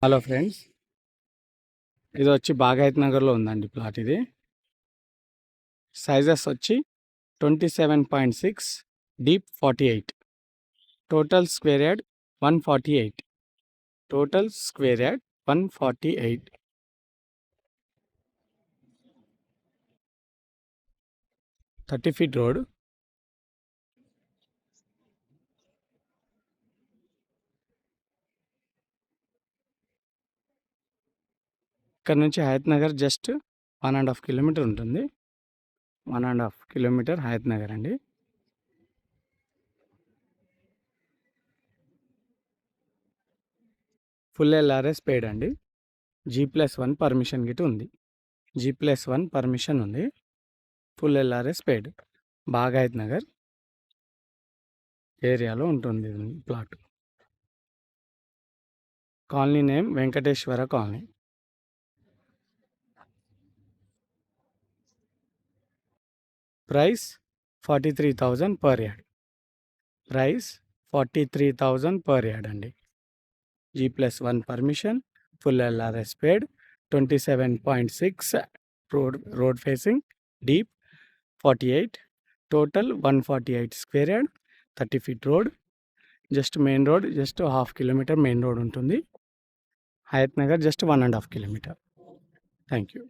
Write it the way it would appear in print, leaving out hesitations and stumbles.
Hello friends, ఇది వచ్చి బాగాయత్ నగర్లో ఉందండి ప్లాట్. ఇది సైజెస్ వచ్చి 27.6, deep 48, total square yard 148, total square yard 148. 30 feet road. ఇక్కడ నుంచి హయత్ నగర్ జస్ట్ 1.5 కిలోమీటర్ ఉంటుంది. 1.5 కిలోమీటర్ హయత్ నగర్ అండి. ఫుల్ ఎల్ఆర్ఎస్ పెయిడ్ అండి. G+1 పర్మిషన్ గిట్ ఉంది. G+1 పర్మిషన్ ఉంది. Full LRS paid. Bagayat Nagar ఏరియాలో ఉంటుంది plot. Colony name Venkateswara colony. Price 43,000 per yard. Price 43,000 per yard అండి. G+1 permission, full LRS paid, 27.6 road facing, deep 48, total 148 square yard, 30 feet road. Just main road, just 1/2 kilometre main road ఉంటుంది. Hayathnagar just 1.5 kilometre. Thank you.